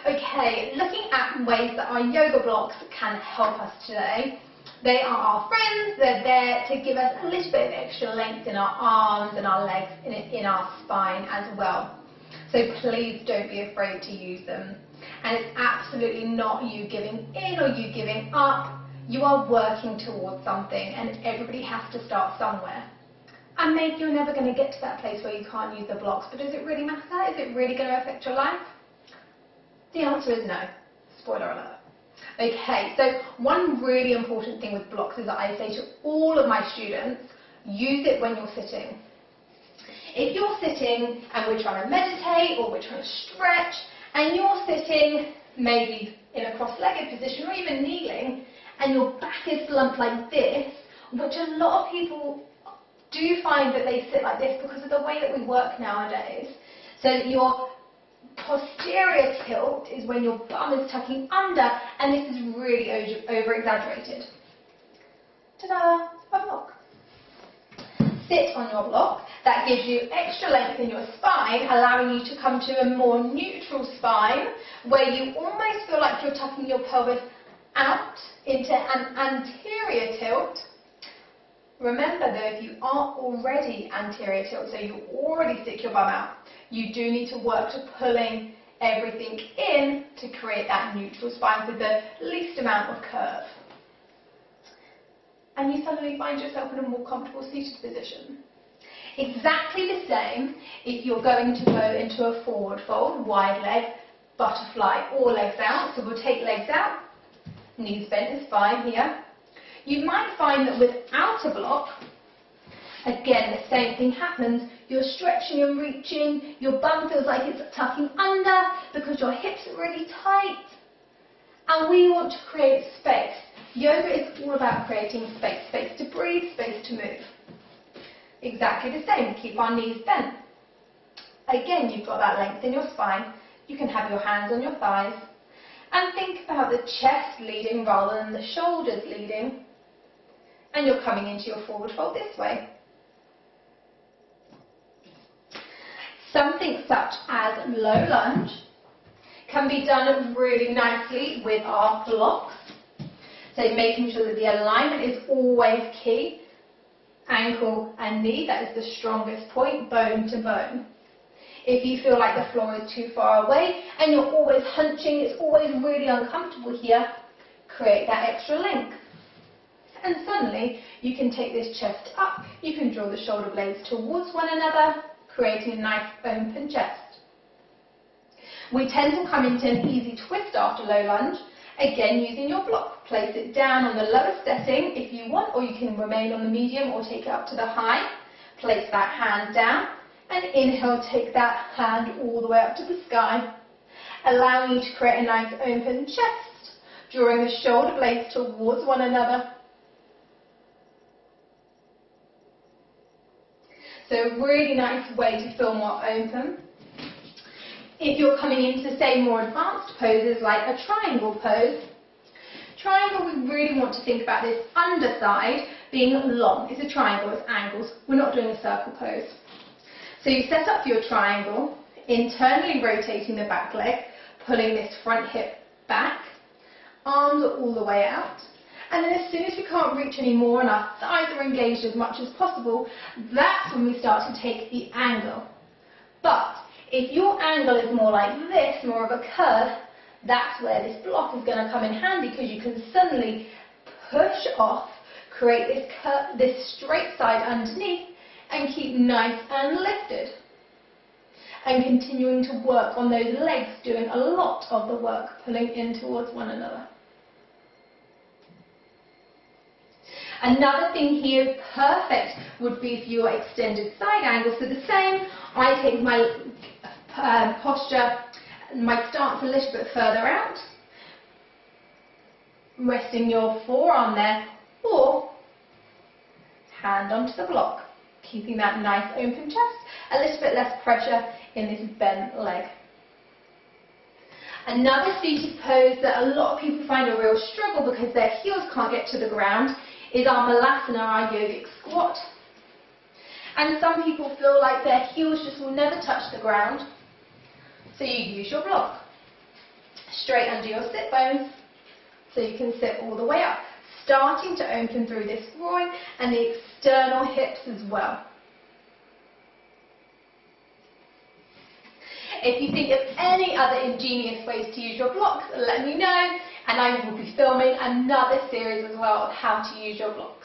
Okay, looking at ways that our yoga blocks can help us today. They are our friends. They're there to give us a little bit of extra length in our arms and our legs, in our spine as well. So please don't be afraid to use them. And it's absolutely not you giving in or you giving up. You are working towards something, and everybody has to start somewhere. And maybe you're never going to get to that place where you can't use the blocks, but does it really matter? Is it really going to affect your life? The answer is no. Spoiler alert. Okay, so one really important thing with blocks is that I say to all of my students, use it when you're sitting. If you're sitting and we're trying to meditate or we're trying to stretch, and you're sitting maybe in a cross-legged position or even kneeling, and your back is slumped like this, which a lot of people do find that they sit like this because of the way that we work nowadays. So your posterior tilt is when your bum is tucking under, and this is really over-exaggerated. Ta-da! A block. Sit on your block. That gives you extra length in your spine, allowing you to come to a more neutral spine, where you almost feel like you're tucking your pelvis out into an anterior tilt. Remember though, if you are already anterior tilt, so you already stick your bum out, you do need to work to pulling everything in to create that neutral spine with the least amount of curve. And you suddenly find yourself in a more comfortable seated position. Exactly the same if you're going to go into a forward fold, wide leg, butterfly, or legs out. So we'll take legs out, knees bent is fine here. You might find that without a block, again the same thing happens. You're stretching and reaching, your bum feels like it's tucking under because your hips are really tight. And we want to create space. Yoga is all about creating space. Space to breathe, space to move. Exactly the same, keep our knees bent. Again, you've got that length in your spine. You can have your hands on your thighs. And think about the chest leading rather than the shoulders leading. And you're coming into your forward fold this way. Something such as low lunge can be done really nicely with our blocks. So making sure that the alignment is always key. Ankle and knee, that is the strongest point, bone to bone. If you feel like the floor is too far away and you're always hunching, it's always really uncomfortable here, create that extra length. And suddenly you can take this chest up, you can draw the shoulder blades towards one another, creating a nice open chest. We tend to come into an easy twist after low lunge, again using your block. Place it down on the lowest setting if you want, or you can remain on the medium or take it up to the high. Place that hand down and inhale, take that hand all the way up to the sky, allowing you to create a nice open chest, drawing the shoulder blades towards one another. So a really nice way to feel more open. If you're coming into, say, more advanced poses like a triangle pose, triangle, we really want to think about this underside being long. It's a triangle, it's angles. We're not doing a circle pose. So you set up your triangle, internally rotating the back leg, pulling this front hip back, arms are all the way out. And then as soon as we can't reach any more and our thighs are engaged as much as possible, that's when we start to take the angle. But if your angle is more like this, more of a curve, that's where this block is going to come in handy, because you can suddenly push off, create this curve, this straight side underneath, and keep nice and lifted. And continuing to work on those legs, doing a lot of the work, pulling in towards one another. Another thing here, perfect, would be if you are extended side angle. So the same, I take my posture, my stance a little bit further out, resting your forearm there, or hand onto the block, keeping that nice open chest, a little bit less pressure in this bent leg. Another seated pose that a lot of people find a real struggle because their heels can't get to the ground is our malasana, our yogic squat. And some people feel like their heels just will never touch the ground, so you use your block. straight under your sit bones so you can sit all the way up, starting to open through this groin and the external hips as well. If you think of any other ingenious ways to use your blocks, let me know, and I will be filming another series as well of how to use your blocks.